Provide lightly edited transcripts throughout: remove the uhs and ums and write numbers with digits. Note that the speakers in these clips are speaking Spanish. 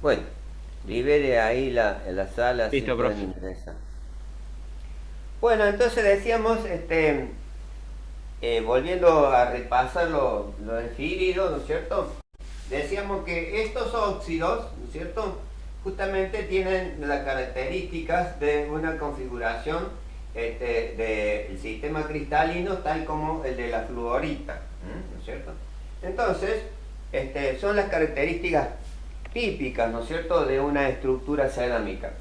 Bueno, libere ahí la sala, así Listo, pueden profe. ingresar. Bueno, entonces decíamos, volviendo a repasar lo referido, ¿no es cierto? Decíamos que estos óxidos, ¿no es cierto? Justamente tienen las características de una configuración del sistema cristalino tal como el de la fluorita, ¿no es cierto? Entonces, son las características típicas, ¿no es cierto?, de una estructura cerámica.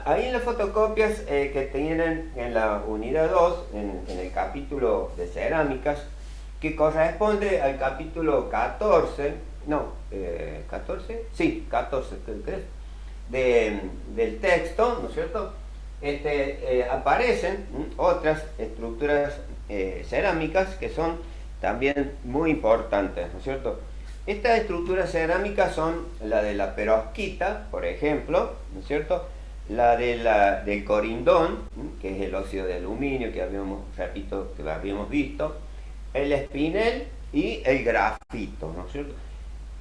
Ahí en las fotocopias que tienen en la unidad 2 en el capítulo de cerámicas, que corresponde al capítulo 14, no, 14, sí, 14 creo que es, del texto, ¿no es cierto? Aparecen otras estructuras cerámicas que son también muy importantes, ¿no es cierto? Estas estructuras cerámicas son la de la perovskita, por ejemplo, ¿no es cierto? Del corindón, que es el óxido de aluminio que habíamos, repito, que habíamos visto, el espinel y el grafito, ¿no es cierto?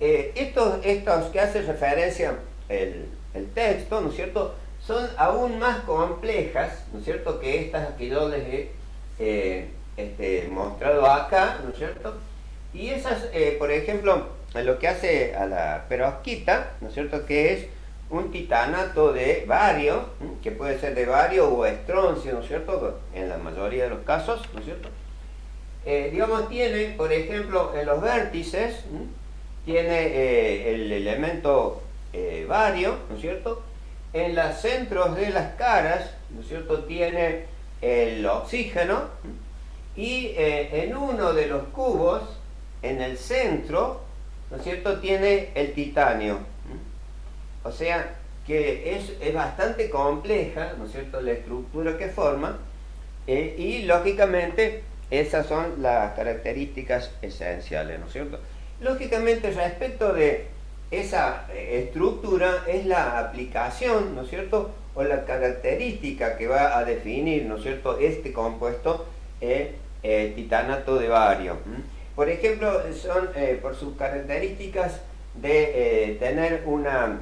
Estos que hace referencia el texto, ¿no es cierto?, son aún más complejas, ¿no es cierto?, que estas que yo les he mostrado acá, ¿no es cierto? Y esas, por ejemplo, lo que hace a la perovskita, ¿no es cierto?, que es un titanato de bario, que puede ser de bario o estroncio, ¿no es cierto?, en la mayoría de los casos, ¿no es cierto? Digamos, tiene, por ejemplo, en los vértices, tiene el elemento bario, ¿no es cierto? En los centros de las caras, ¿no es cierto?, tiene el oxígeno, y en uno de los cubos, en el centro, ¿no es cierto?, tiene el titanio. O sea que es bastante compleja, ¿no es cierto?, la estructura que forma, y lógicamente esas son las características esenciales, ¿no es cierto? Lógicamente respecto de esa estructura es la aplicación, ¿no es cierto?, o la característica que va a definir, ¿no es cierto?, este compuesto titanato de bario. Por ejemplo, son por sus características de tener una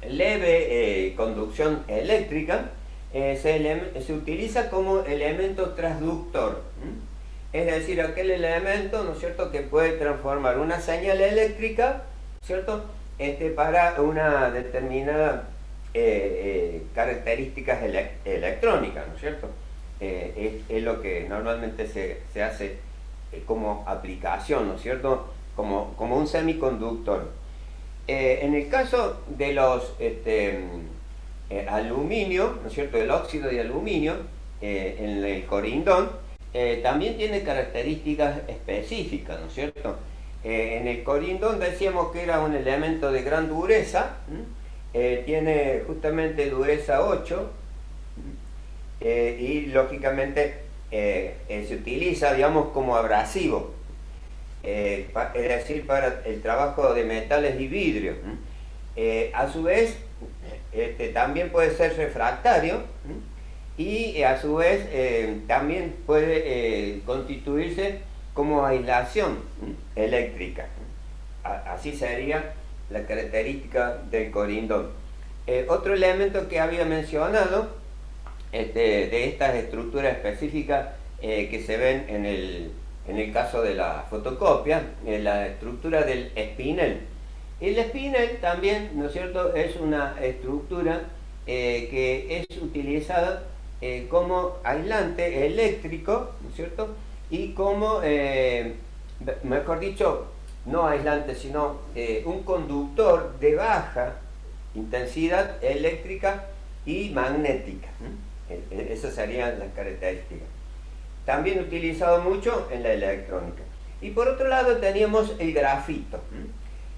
leve conducción eléctrica, se utiliza como elemento transductor. Es decir, aquel elemento, ¿no es cierto?, que puede transformar una señal eléctrica, ¿cierto?, para una determinada características electrónicas, ¿no es cierto? Es lo que normalmente se hace como aplicación, ¿no es cierto?, como un semiconductor. En el caso de los aluminio, ¿no es cierto?, el óxido de aluminio en el corindón, también tiene características específicas, ¿no es cierto? En el corindón decíamos que era un elemento de gran dureza, tiene justamente dureza 8, y lógicamente se utiliza, digamos, como abrasivo, es decir, para el trabajo de metales y vidrio. A su vez, también puede ser refractario, y a su vez también puede constituirse como aislación eléctrica. Así sería la característica del corindón. Otro elemento que había mencionado de estas estructuras específicas que se ven en el caso de la fotocopia, la estructura del espinel. El espinel también, ¿no es cierto?, es una estructura que es utilizada como aislante eléctrico, ¿no es cierto?, y como, mejor dicho, no aislante, sino un conductor de baja intensidad eléctrica y magnética. Esas serían las características. También utilizado mucho en la electrónica. Y por otro lado teníamos el grafito.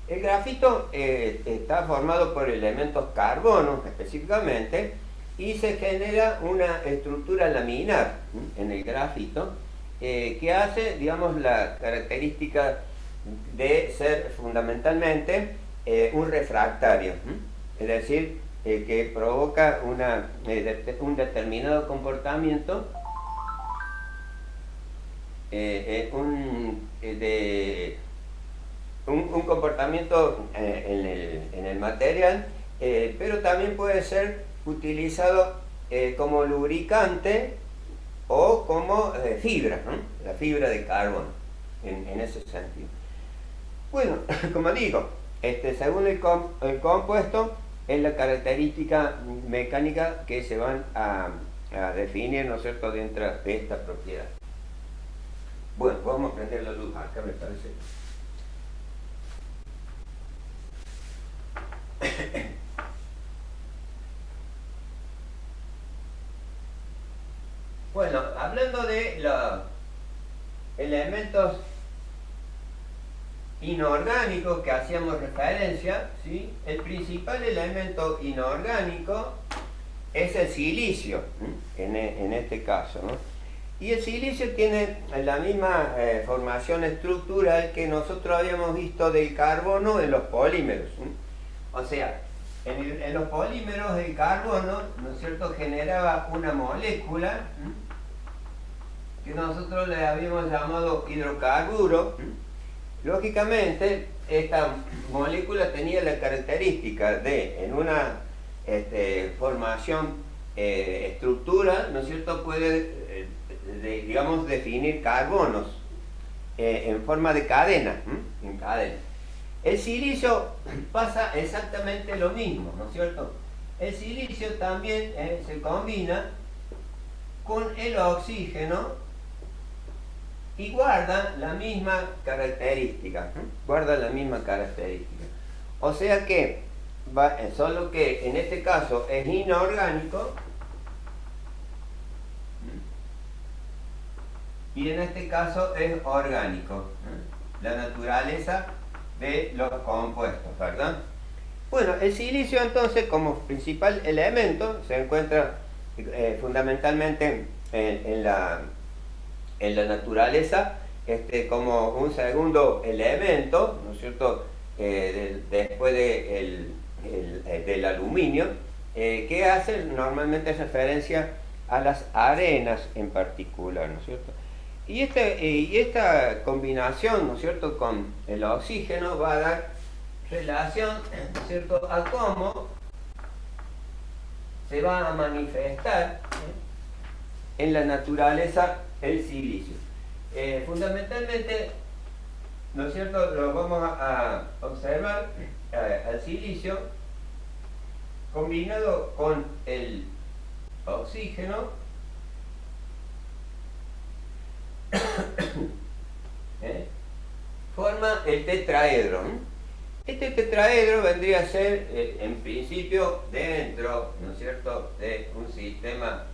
El grafito está formado por elementos carbono específicamente, y se genera una estructura laminar en el grafito que hace, digamos, la característica de ser fundamentalmente un refractario, es decir, que provoca un determinado comportamiento un, de un comportamiento en el material, pero también puede ser utilizado como lubricante o como fibra, ¿no? La fibra de carbono, en ese sentido. Bueno, como digo, según el compuesto, es la característica mecánica que se van a definir, ¿no es cierto?, dentro de esta propiedad. Bueno, vamos a prender la luz acá, me parece. Bueno, hablando de los elementos inorgánicos que hacíamos referencia, ¿sí? El principal elemento inorgánico es el silicio, en este caso, ¿no? Y el silicio tiene la misma formación estructural que nosotros habíamos visto del carbono en los polímeros, ¿sí? O sea, en los polímeros el carbono, ¿no es cierto?, generaba una molécula, ¿sí?, que nosotros le habíamos llamado hidrocarburo. Lógicamente, esta molécula tenía la característica de, en una formación estructural, ¿no es cierto?, puede, digamos, definir carbonos en forma de cadena, en cadena. El silicio pasa exactamente lo mismo, ¿no es cierto? El silicio también se combina con el oxígeno y guarda la misma característica, guarda la misma característica. O sea que, solo que en este caso es inorgánico y en este caso es orgánico, la naturaleza de los compuestos, ¿verdad? Bueno, el silicio entonces como principal elemento se encuentra fundamentalmente en la naturaleza, como un segundo elemento, ¿no es cierto?, después del aluminio, que hace normalmente referencia a las arenas en particular, ¿no es cierto? Y esta combinación, ¿no es cierto?, con el oxígeno va a dar relación, ¿no es cierto?, a cómo se va a manifestar en la naturaleza el silicio. Fundamentalmente, ¿no es cierto?, lo vamos a observar al silicio combinado con el oxígeno, forma el tetraedro. Este tetraedro vendría a ser, en principio, dentro, ¿no es cierto?, de un sistema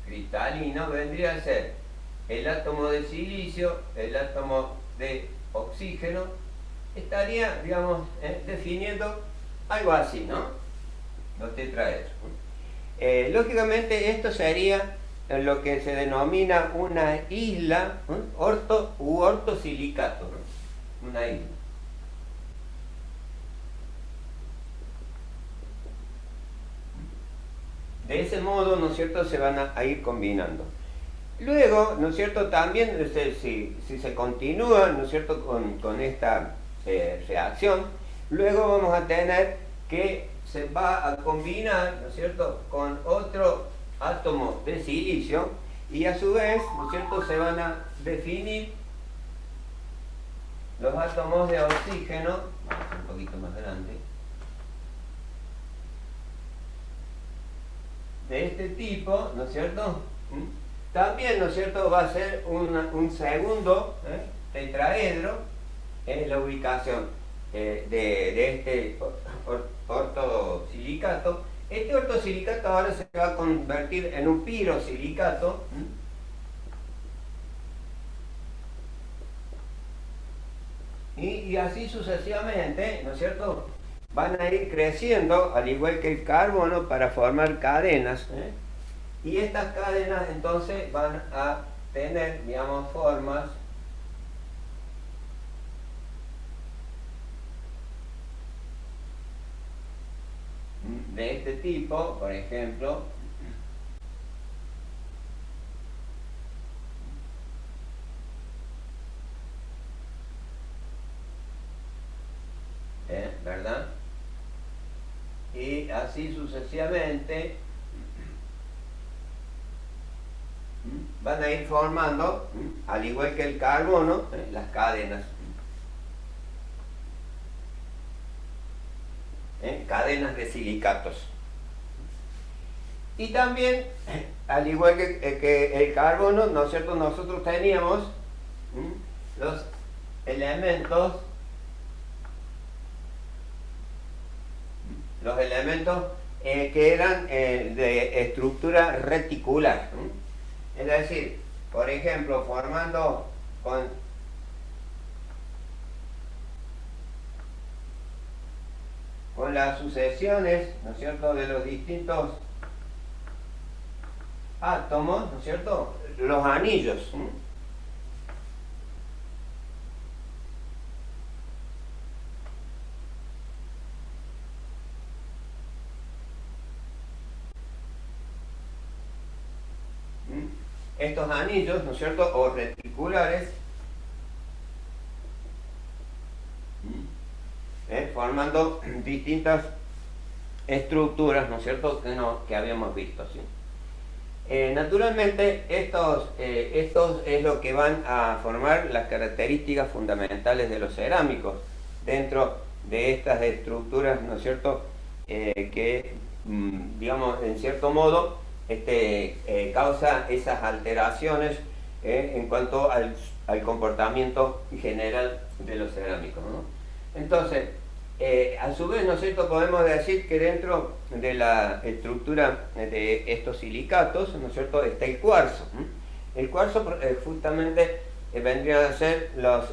cristalino, vendría a ser el átomo de silicio, el átomo de oxígeno, estaría, digamos, definiendo algo así, ¿no?, los tetraedros. Lógicamente esto sería lo que se denomina una isla, ortosilicato, ¿no?, una isla. De ese modo, ¿no es cierto?, se van a ir combinando. Luego, ¿no es cierto?, también si se continúa, ¿no es cierto?, con esta reacción, luego vamos a tener que se va a combinar, ¿no es cierto?, con otro átomo de silicio y a su vez, ¿no es cierto?, se van a definir los átomos de oxígeno, vamos a hacer un poquito más grande, de este tipo, ¿no es cierto? También, ¿no es cierto?, va a ser un segundo tetraedro en la ubicación de este ortosilicato. Este ortosilicato ahora se va a convertir en un pirosilicato, y así sucesivamente, ¿no es cierto?, van a ir creciendo, al igual que el carbono, para formar cadenas, y estas cadenas entonces van a tener, digamos, formas de este tipo, por ejemplo, ¿verdad? Y así sucesivamente van a ir formando, al igual que el carbono, las cadenas. Cadenas de silicatos. Y también, al igual que el carbono, ¿no es cierto?, nosotros teníamos los elementos que eran de estructura reticular. Es decir, por ejemplo, formando con las sucesiones, ¿no es cierto?, de los distintos átomos, ¿no es cierto?, los anillos. Estos anillos, ¿no es cierto?, o reticulares, formando distintas estructuras, ¿no es cierto?, que habíamos visto, ¿sí? Naturalmente, estos es lo que van a formar las características fundamentales de los cerámicos dentro de estas estructuras, ¿no es cierto?, que, digamos, en cierto modo, causa esas alteraciones en cuanto al comportamiento general de los cerámicos, ¿no? Entonces, a su vez, ¿no es cierto?, podemos decir que dentro de la estructura de estos silicatos, ¿no es cierto?, está el cuarzo. El cuarzo justamente vendría a ser los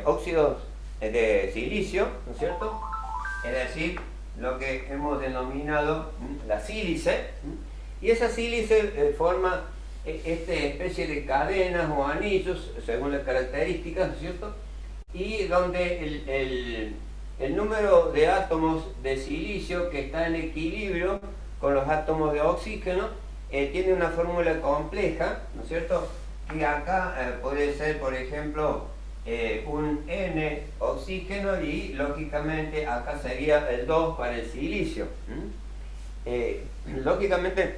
óxidos de silicio, ¿no es cierto?, es decir, lo que hemos denominado la sílice, y esa sílice forma esta especie de cadenas o anillos, según las características, ¿no es cierto?, y donde el número de átomos de silicio que está en equilibrio con los átomos de oxígeno tiene una fórmula compleja, ¿no es cierto?, que acá puede ser, por ejemplo, un N oxígeno, y lógicamente acá sería el 2 para el silicio. Lógicamente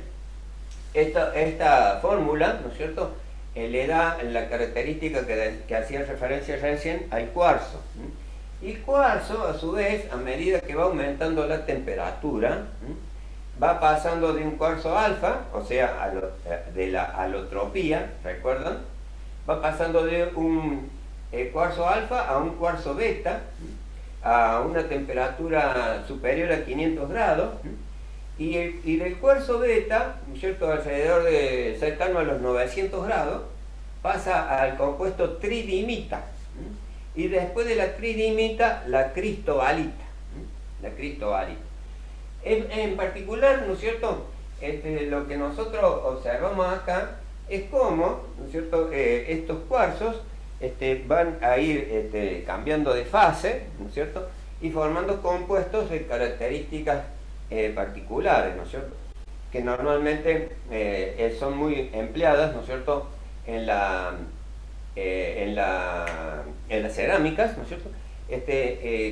esta fórmula, ¿no es cierto?, le da la característica que hacía referencia recién al cuarzo. Y el cuarzo, a su vez, a medida que va aumentando la temperatura, va pasando de un cuarzo alfa, o sea, de la alotropía, ¿recuerdan?, va pasando de un cuarzo alfa a un cuarzo beta, a una temperatura superior a 500 grados, y del cuarzo beta, ¿no es cierto?, alrededor de cercano a los 900 grados, pasa al compuesto tridimita, y después de la tridimita, la cristobalita. La cristobalita. En particular, ¿no es cierto?, lo que nosotros observamos acá es cómo, ¿no es cierto?, estos cuarzos van a ir cambiando de fase, ¿no es cierto?, y formando compuestos de características particulares, ¿no es cierto?, que normalmente son muy empleadas, ¿no es cierto?, en las cerámicas, ¿no es cierto?,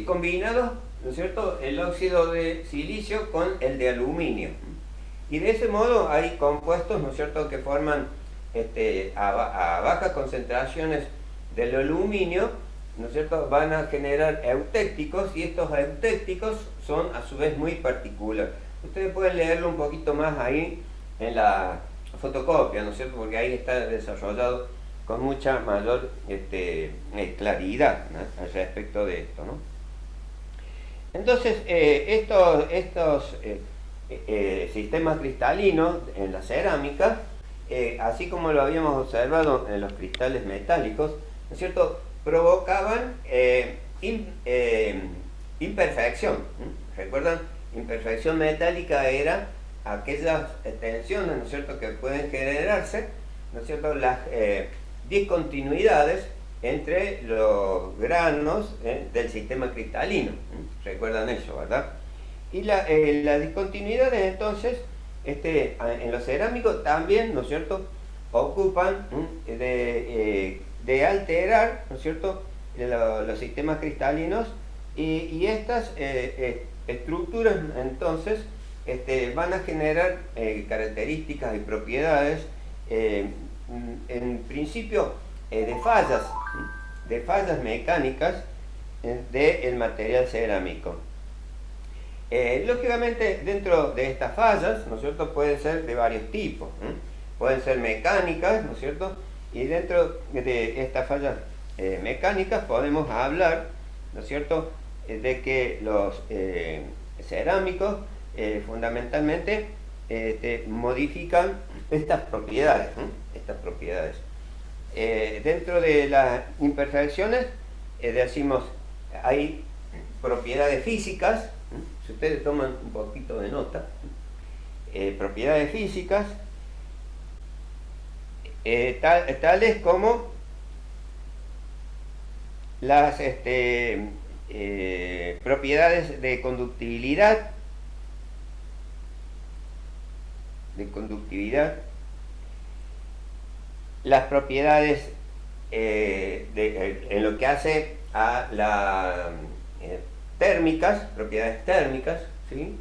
combinados, ¿no es cierto?, el óxido de silicio con el de aluminio. Y de ese modo hay compuestos, ¿no es cierto?, que forman a bajas concentraciones del aluminio, ¿no es cierto?, van a generar eutécticos, y estos eutécticos son a su vez muy particulares. Ustedes pueden leerlo un poquito más ahí en la fotocopia, ¿no es cierto?, porque ahí está desarrollado con mucha mayor claridad, ¿no?, al respecto de esto, ¿no? Entonces, estos sistemas cristalinos en la cerámica, así como lo habíamos observado en los cristales metálicos, ¿no es cierto?, provocaban imperfección. ¿Recuerdan? Imperfección metálica era aquellas tensiones, ¿no es cierto?, que pueden generarse, ¿no es cierto?, las discontinuidades entre los granos del sistema cristalino. ¿Recuerdan eso, verdad? Y las discontinuidades, entonces, en los cerámicos también, ¿no es cierto?, ocupan de alterar, ¿no es cierto?, los sistemas cristalinos Y estas estructuras entonces van a generar características y propiedades en principio de fallas mecánicas del material cerámico. Lógicamente dentro de estas fallas, ¿no es cierto?, pueden ser de varios tipos, pueden ser mecánicas, ¿no es cierto?, y dentro de estas fallas mecánicas podemos hablar, ¿no es cierto?, de que los cerámicos fundamentalmente modifican estas propiedades, dentro de las imperfecciones decimos, hay propiedades físicas, si ustedes toman un poquito de nota, propiedades físicas, tales como las propiedades de conductividad, las propiedades en lo que hace a las propiedades térmicas, ¿sí?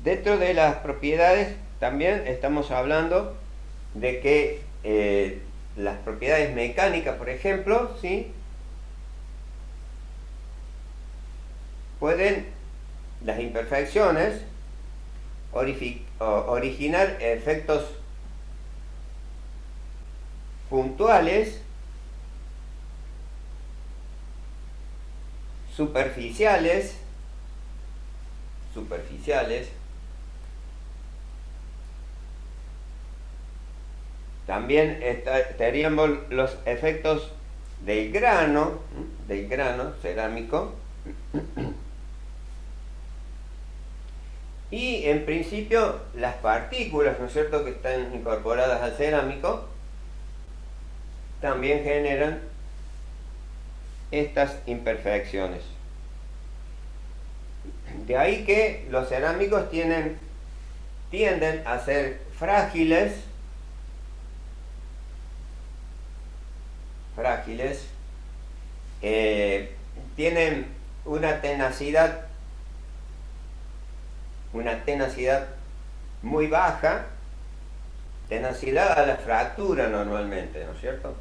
Dentro de las propiedades también estamos hablando de que las propiedades mecánicas, por ejemplo, ¿sí?, pueden, las imperfecciones, originar efectos puntuales, superficiales, también estaríamos los efectos del grano cerámico, y en principio las partículas, ¿no es cierto?, que están incorporadas al cerámico también generan estas imperfecciones. De ahí que los cerámicos tienden a ser frágiles, tienen una tenacidad muy baja, tenacidad a la fractura normalmente, ¿no es cierto?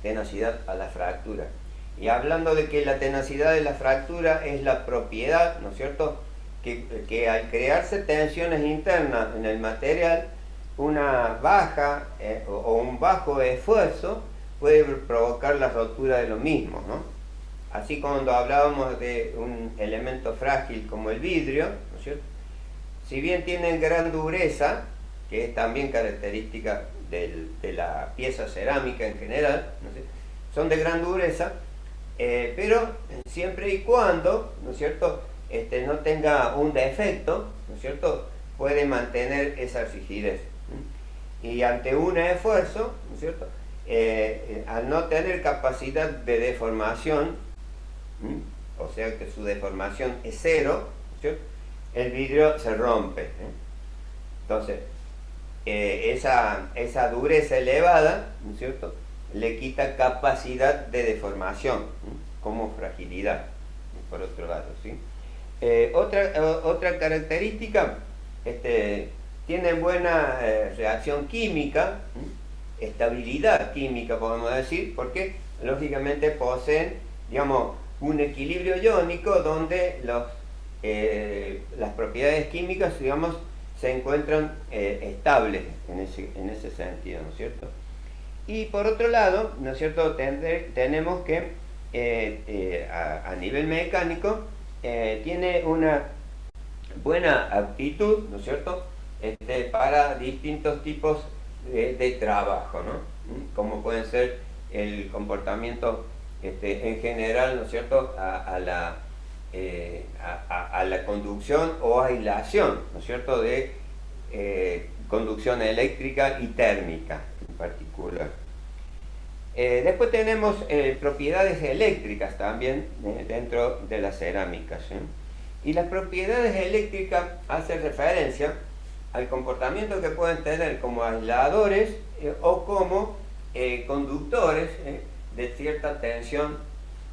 Tenacidad a la fractura. Y hablando de que la tenacidad de la fractura es la propiedad, ¿no es cierto?, que al crearse tensiones internas en el material, una baja o un bajo esfuerzo puede provocar la rotura de lo mismo, ¿no? Así cuando hablábamos de un elemento frágil como el vidrio, ¿no es cierto?, si bien tienen gran dureza, que es también característica de la pieza cerámica en general, ¿no es cierto?, son de gran dureza, pero siempre y cuando, ¿no es cierto?, no tenga un defecto, ¿no es cierto?, puede mantener esa rigidez. Y ante un esfuerzo, ¿no es cierto?, al no tener capacidad de deformación, o sea que su deformación es cero, ¿no es cierto?, el vidrio se rompe. Entonces, esa dureza elevada, ¿no es cierto?, le quita capacidad de deformación, como fragilidad, por otro lado, ¿sí? Otra característica, tienen buena reacción química, estabilidad química podemos decir, porque lógicamente poseen, digamos, un equilibrio iónico donde las propiedades químicas, digamos, se encuentran estables en ese sentido, ¿no es cierto? Y por otro lado, ¿no es cierto?, tenemos que a nivel mecánico tiene una buena aptitud, ¿no es cierto?, para distintos tipos de trabajo, ¿no?, como pueden ser el comportamiento en general, ¿no es cierto?, a la conducción o aislación, ¿no es cierto?, de conducción eléctrica y térmica en particular. Después tenemos propiedades eléctricas también dentro de las cerámicas, ¿sí? Y las propiedades eléctricas hacen referencia al comportamiento que pueden tener como aisladores o como conductores de cierta tensión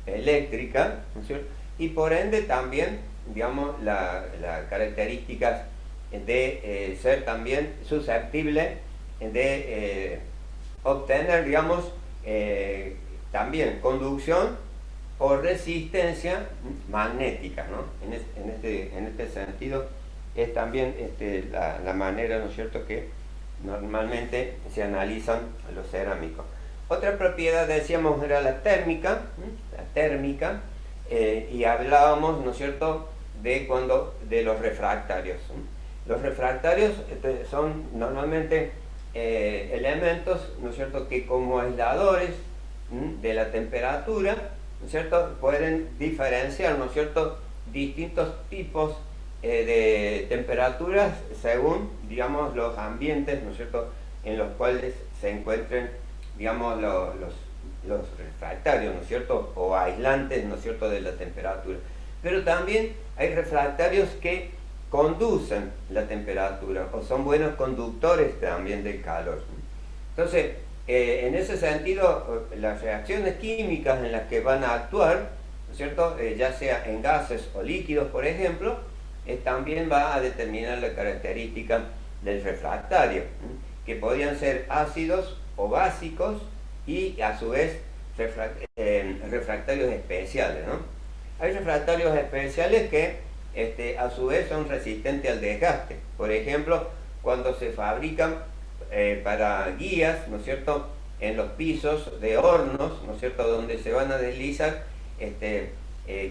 eléctrica, ¿no es cierto? Y por ende también, digamos, las características de ser también susceptible de obtener, digamos, también conducción o resistencia magnética, ¿no? En este sentido es también la manera, ¿no es cierto?, que normalmente se analizan los cerámicos. Otra propiedad, decíamos, era la térmica, y hablábamos, ¿no es cierto?, de los refractarios. Los refractarios son normalmente elementos, ¿no es cierto?, que como aisladores de la temperatura, ¿no es cierto?, pueden diferenciar, ¿no es cierto?, distintos tipos de temperaturas según, digamos, los ambientes, ¿no es cierto?, en los cuales se encuentren, digamos, los refractarios, ¿no es cierto?, o aislantes, ¿no es cierto?, de la temperatura. Pero también hay refractarios que conducen la temperatura o son buenos conductores también del calor. Entonces, en ese sentido, las reacciones químicas en las que van a actuar, ¿no es cierto?, ya sea en gases o líquidos, por ejemplo, también va a determinar la característica del refractario, que podrían ser ácidos o básicos y a su vez refractarios especiales, ¿no? Hay refractarios especiales que a su vez son resistentes al desgaste. Por ejemplo, cuando se fabrican para guías, ¿no es cierto?, en los pisos de hornos, ¿no es cierto?, donde se van a deslizar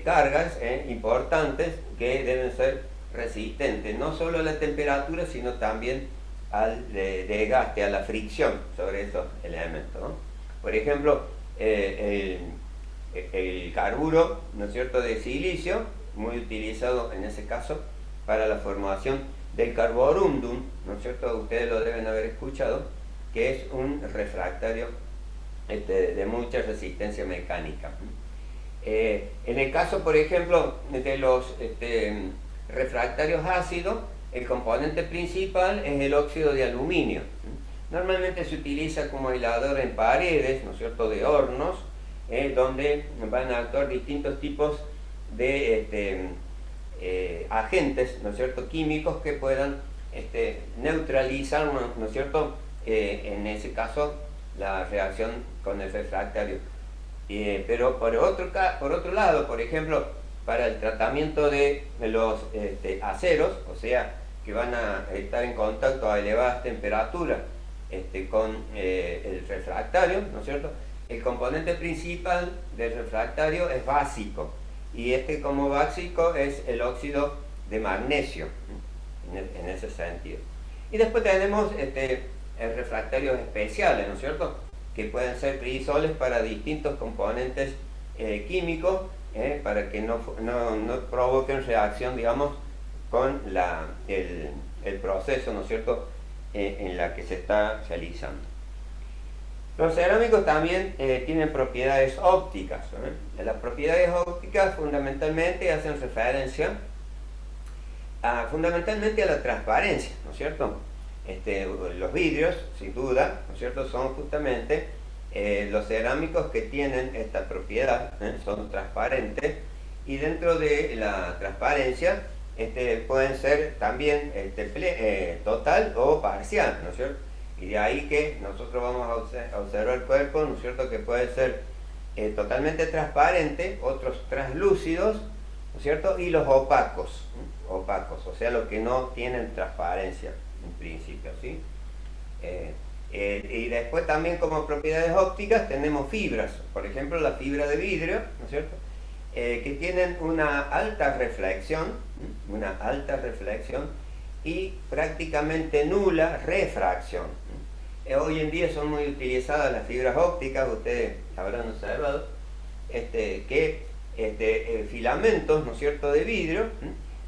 cargas importantes que deben ser resistentes, no solo a la temperatura, sino también al desgaste, a la fricción sobre esos elementos, ¿no? Por ejemplo, el carburo, ¿no es cierto?, de silicio, muy utilizado en ese caso para la formación del carborundum, ¿no es cierto?, ustedes lo deben haber escuchado, que es un refractario de mucha resistencia mecánica. En el caso, por ejemplo, de los refractarios ácidos, el componente principal es el óxido de aluminio. Normalmente se utiliza como aislador en paredes, ¿no es cierto?, de hornos, donde van a actuar distintos tipos de agentes, ¿no es cierto?, químicos que puedan neutralizar, ¿no es cierto?, en ese caso la reacción con el refractario. Pero por otro lado, por ejemplo, para el tratamiento de los aceros, o sea, que van a estar en contacto a elevadas temperaturas con el refractario, ¿no es cierto?, el componente principal del refractario es básico, y como básico es el óxido de magnesio, en ese sentido. Y después tenemos refractarios especiales, ¿no es cierto?, que pueden ser crisoles para distintos componentes químicos, para que no provoquen reacción, digamos, con el proceso, ¿no es cierto?, en la que se está realizando. Los cerámicos también tienen propiedades ópticas, ¿no? Las propiedades ópticas fundamentalmente hacen referencia fundamentalmente a la transparencia, ¿no es cierto? Los vidrios, sin duda, ¿no es cierto?, son justamente los cerámicos que tienen esta propiedad, son transparentes, y dentro de la transparencia pueden ser también total o parcial, ¿no es cierto? Y de ahí que nosotros vamos a observar el cuerpo, ¿no es cierto?, que puede ser totalmente transparente, otros translúcidos, ¿no es cierto?, y los opacos, o sea, los que no tienen transparencia en principio, ¿sí? Y después también como propiedades ópticas tenemos fibras, por ejemplo la fibra de vidrio, ¿no es cierto?, que tienen una alta reflexión y prácticamente nula refracción. Hoy en día son muy utilizadas las fibras ópticas, ustedes habrán observado, que filamentos, ¿no es cierto?, de vidrio,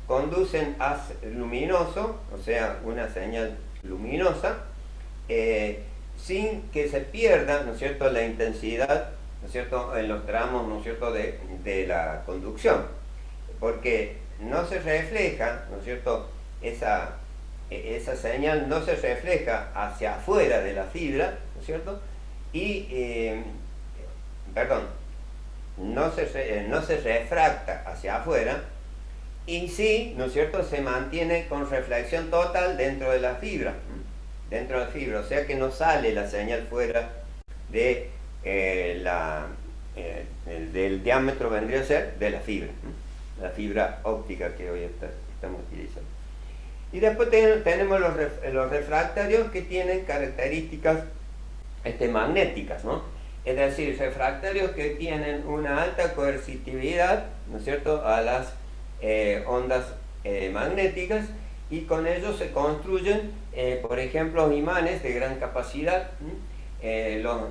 conducen haz luminoso, o sea, una señal luminosa, sin que se pierda, ¿no es cierto?, la intensidad, ¿no es cierto?, en los tramos, ¿no es cierto?, de la conducción, porque no se refleja, ¿no es cierto?, esa señal no se refleja hacia afuera no se refracta hacia afuera, y sí, ¿no es cierto?, se mantiene con reflexión total dentro de la fibra, o sea que no sale la señal fuera de del diámetro, vendría a ser de la fibra óptica que hoy estamos utilizando. Y después tenemos los refractarios que tienen características magnéticas, ¿no? Es decir, refractarios que tienen una alta coercitividad, ¿no es cierto?, a las ondas magnéticas, y con ellos se construyen, por ejemplo, imanes de gran capacidad, los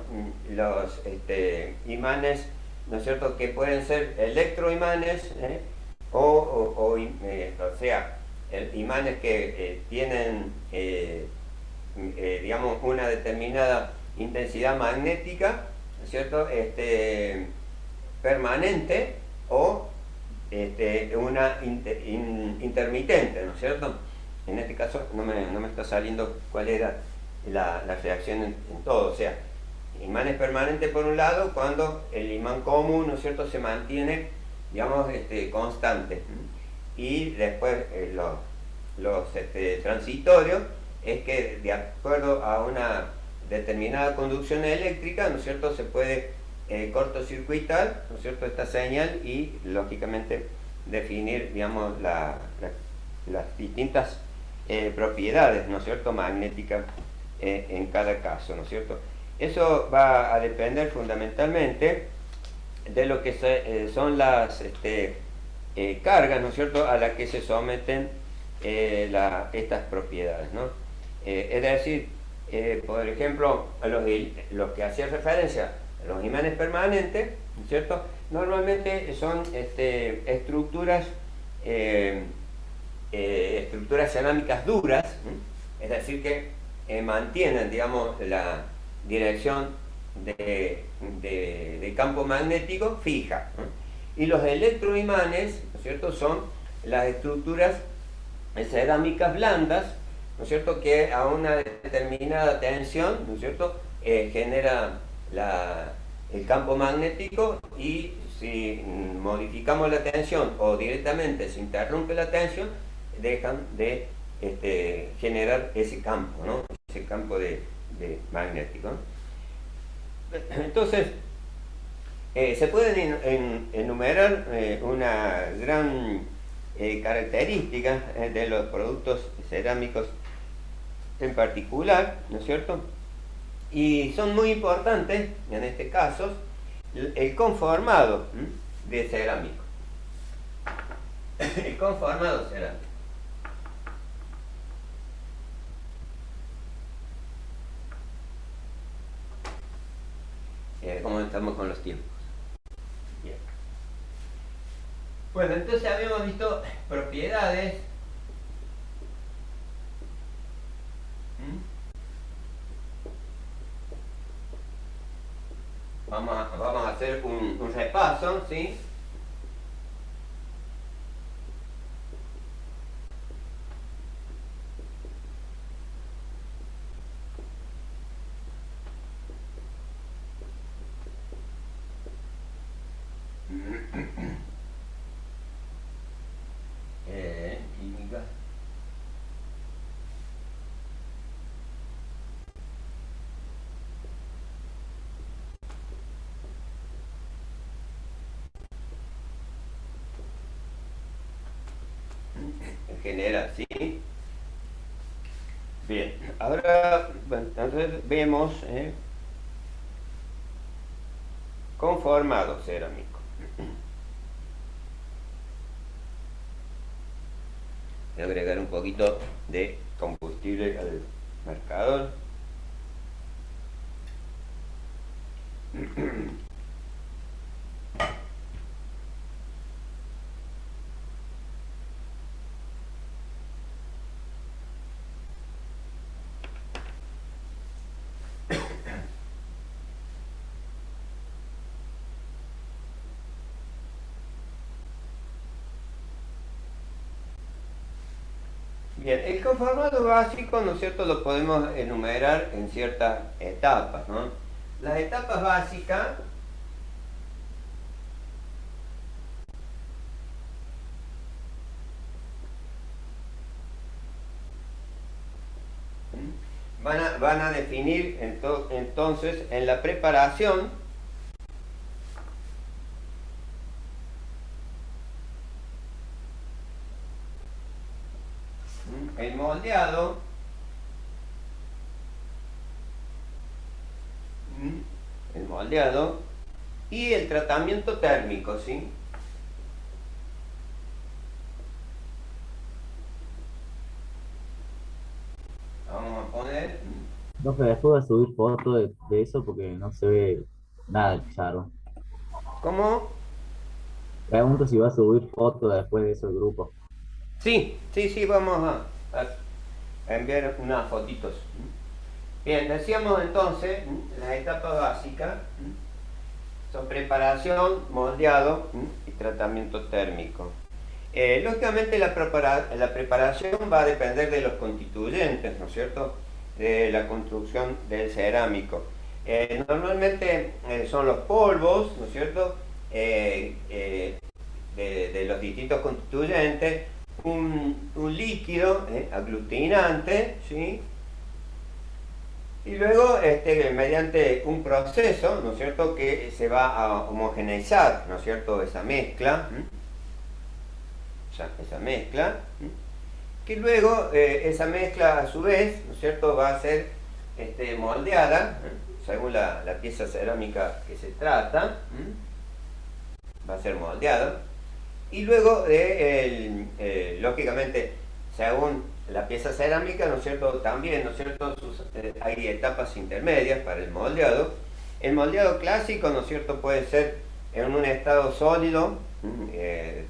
imanes, ¿no es cierto?, que pueden ser electroimanes, o sea, imanes que tienen, digamos, una determinada intensidad magnética, ¿no es cierto?, permanente, o una intermitente, ¿no es cierto? En este caso no me está saliendo cuál era la reacción en todo, o sea, imanes permanentes por un lado, cuando el imán común, ¿no es cierto?, se mantiene, digamos, constante, y después los transitorios es que, de acuerdo a una determinada conducción eléctrica, ¿no es cierto?, se puede cortocircuitar, ¿no es cierto?, esta señal, y lógicamente definir, digamos, las distintas propiedades, ¿no es cierto?, magnéticas en cada caso, ¿no es cierto? Eso va a depender fundamentalmente de lo que son las cargas, ¿no es cierto?, a las que se someten estas propiedades, ¿no? Es decir, por ejemplo, los que hacía referencia a los imanes permanentes, ¿no es cierto?, normalmente son estructuras cerámicas duras, es decir, que mantienen, digamos, la dirección de campo magnético fija, ¿no? Y los electroimanes, ¿no es cierto?, son las estructuras cerámicas blandas, ¿no es cierto?, que a una determinada tensión, ¿no es cierto?, genera el campo magnético, y si modificamos la tensión o directamente se interrumpe la tensión, dejan de generar ese campo, ¿no?, ese campo de magnético, ¿no? Entonces, se pueden enumerar una gran característica de los productos cerámicos en particular, ¿no es cierto? Y son muy importantes, en este caso, el conformado de cerámico. El conformado cerámico. ¿Cómo estamos con los tiempos? Bien. Bueno, entonces habíamos visto propiedades. Vamos a hacer un repaso, ¿sí? Química. En general, ¿sí? Bien, ahora, bueno, entonces vemos conformado cerámico. Voy a agregar un poquito de combustible al marcador. Bien, el conformado básico, ¿no es cierto?, lo podemos enumerar en ciertas etapas, ¿no? Las etapas básicas van a definir entonces en la preparación el moldeado, y el tratamiento térmico, ¿sí? Vamos a poner... No, pero después voy a subir fotos de eso porque no se ve nada claro. ¿Cómo? Pregunto si va a subir fotos después de esos grupos. Sí, sí, sí, vamos a enviar unas fotitos. Bien, decíamos entonces, las etapas básicas son preparación, moldeado y tratamiento térmico. Lógicamente la preparación va a depender de los constituyentes, ¿no es cierto?, de la construcción del cerámico. Normalmente son los polvos, ¿no es cierto?, de los distintos constituyentes, un líquido aglutinante, ¿sí? Y luego, mediante un proceso, ¿no es cierto?, que se va a homogeneizar, ¿no es cierto?, esa mezcla, esa mezcla, que luego esa mezcla a su vez, ¿no es cierto?, va a ser moldeada, según la pieza cerámica que se trata, va a ser moldeada, y luego, lógicamente, según la pieza cerámica, ¿no es cierto?, también, ¿no es cierto?, hay etapas intermedias para el moldeado. El moldeado clásico, ¿no es cierto?, puede ser en un estado sólido,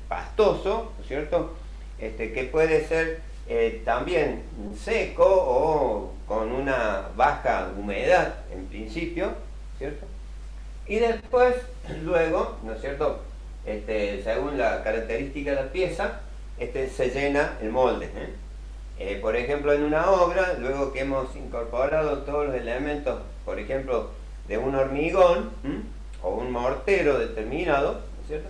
pastoso, ¿no es cierto?, que puede ser también seco o con una baja humedad en principio, ¿cierto? Y después, luego, ¿no es cierto?, según la característica de la pieza, se llena el molde. Por ejemplo, en una obra, luego que hemos incorporado todos los elementos, por ejemplo, de un hormigón o un mortero determinado, ¿no es cierto?,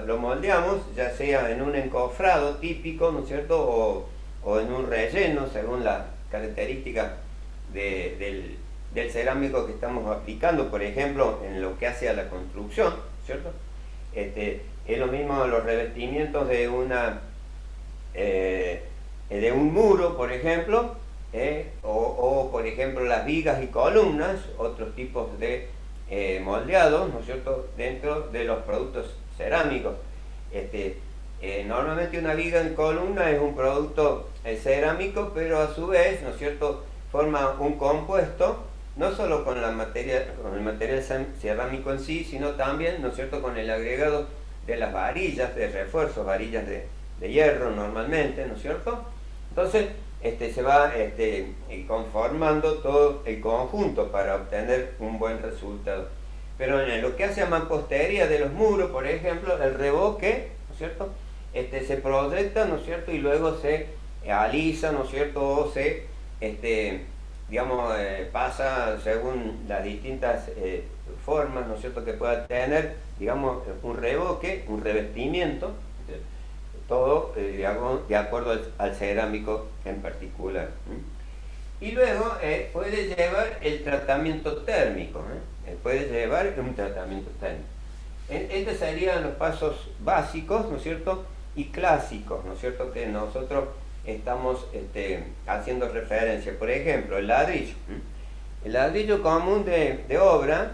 lo moldeamos, ya sea en un encofrado típico, ¿no es cierto?, o en un relleno, según la característica del cerámico que estamos aplicando, por ejemplo, en lo que hace a la construcción, ¿cierto? Es lo mismo los revestimientos de un muro, por ejemplo, o por ejemplo las vigas y columnas, otros tipos de moldeados, ¿no es cierto?, dentro de los productos cerámicos. Normalmente una viga en columna es un producto cerámico, pero a su vez, ¿no es cierto?, forma un compuesto, no solo con el material cerámico en sí, sino también, ¿no es cierto?, con el agregado de las varillas de refuerzo, varillas de hierro normalmente, ¿no es cierto? Entonces, se va conformando todo el conjunto para obtener un buen resultado. Pero en lo que hace a mampostería de los muros, por ejemplo, el revoque, ¿no es cierto?, se proyecta, ¿no es cierto?, y luego se alisa, ¿no es cierto?, o se, digamos, pasa según las distintas formas, ¿no es cierto?, que pueda tener, digamos, un revoque, un revestimiento, todo de acuerdo al cerámico en particular. Y luego puede llevar el tratamiento térmico, puede llevar un tratamiento térmico. Estos serían los pasos básicos, ¿no es cierto?, y clásicos, ¿no es cierto?, que nosotros estamos haciendo referencia. Por ejemplo, el ladrillo. El ladrillo común de obra,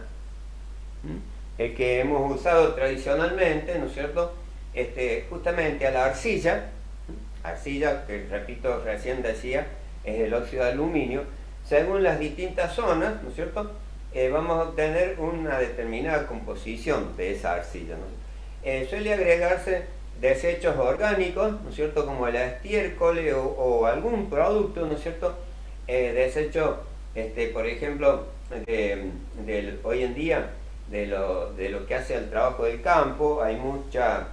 el que hemos usado tradicionalmente, ¿no es cierto?, justamente a la arcilla, que repito, recién decía, es el óxido de aluminio, según las distintas zonas, ¿no es cierto?, vamos a obtener una determinada composición de esa arcilla, ¿no? Suele agregarse desechos orgánicos, ¿no es cierto?, como el estiércol o algún producto, ¿no es cierto?, desecho, por ejemplo, hoy en día, de lo que hace al trabajo del campo, hay mucha,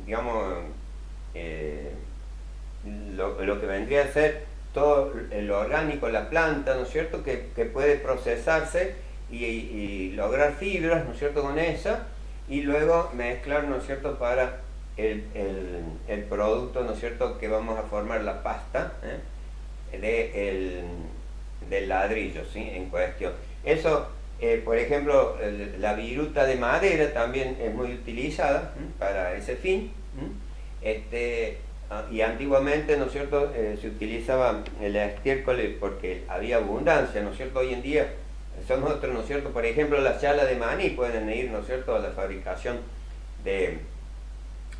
digamos, lo que vendría a ser todo lo orgánico, la planta, ¿no es cierto?, que puede procesarse y lograr fibras, ¿no es cierto?, con esa, y luego mezclar, ¿no es cierto?, para el producto, ¿no es cierto?, que vamos a formar la pasta del ladrillo, ¿sí?, en cuestión. Eso, por ejemplo, la viruta de madera también es muy utilizada para ese fin. Y antiguamente, ¿no es cierto?, se utilizaba el estiércol porque había abundancia, ¿no es cierto? Hoy en día son otros, ¿no es cierto? Por ejemplo, las chalas de maní pueden ir, ¿no es cierto?, a la fabricación de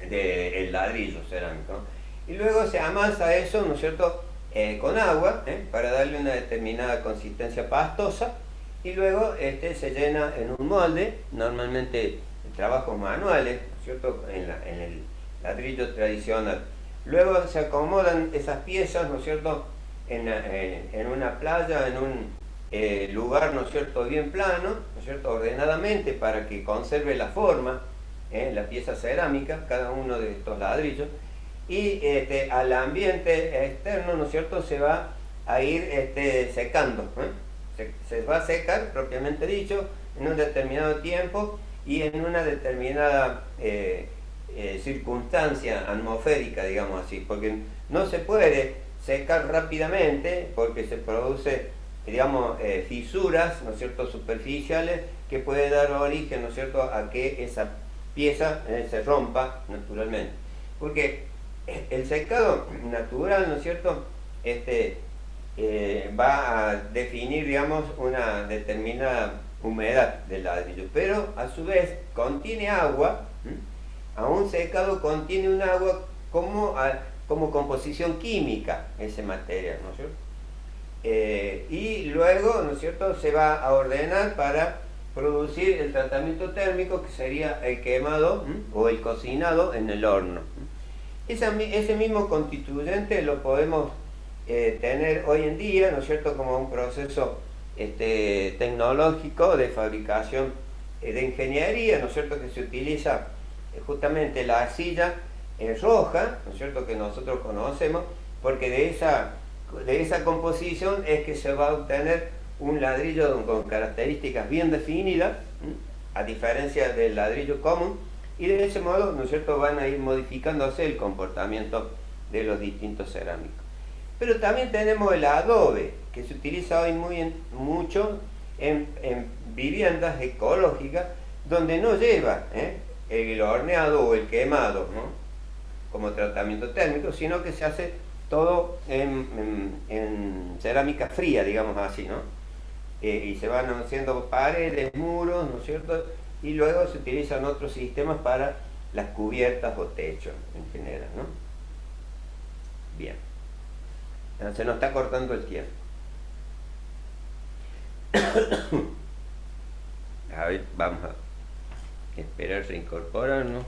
el ladrillo cerámico, ¿no? Y luego se amasa eso, ¿no es cierto?, con agua, para darle una determinada consistencia pastosa, y luego se llena en un molde, normalmente trabajos manuales, ¿no es cierto?, en el ladrillo tradicional. Luego se acomodan esas piezas, ¿no es cierto?, en una playa, en un lugar, ¿no es cierto?, bien plano, ¿no es cierto?, ordenadamente, para que conserve la forma, la pieza cerámica, cada uno de estos ladrillos, y al ambiente externo, ¿no es cierto?, se va a ir secando, se va a secar, propiamente dicho, en un determinado tiempo y en una determinada circunstancia atmosférica, digamos así, porque no se puede secar rápidamente porque se produce, digamos, fisuras, ¿no es cierto?, superficiales, que puede dar origen, ¿no es cierto?, a que esa pieza se rompa naturalmente. Porque el secado natural, ¿no es cierto?, va a definir, digamos, una determinada humedad del ladrillo, pero a su vez contiene agua, aún secado contiene un agua como composición química, ese material, ¿no es cierto? Y luego, ¿no es cierto?, se va a ordenar para producir el tratamiento térmico, que sería el quemado o el cocinado en el horno. Ese mismo constituyente lo podemos tener hoy en día, ¿no es cierto?, como un proceso tecnológico de fabricación de ingeniería, ¿no es cierto?, que se utiliza justamente la arcilla roja, ¿no es cierto?, que nosotros conocemos, porque de esa composición es que se va a obtener un ladrillo con características bien definidas, a diferencia del ladrillo común, y de ese modo, ¿no es cierto?, van a ir modificándose el comportamiento de los distintos cerámicos. Pero también tenemos el adobe, que se utiliza hoy mucho en viviendas ecológicas, donde no lleva el horneado o el quemado, ¿no?, como tratamiento térmico, sino que se hace todo en cerámica fría, digamos así, ¿no? Y se van haciendo paredes, muros, ¿no es cierto?, y luego se utilizan otros sistemas para las cubiertas o techos en general, ¿no? Bien, se nos está cortando el tiempo. A ver, vamos a esperar a incorporarnos.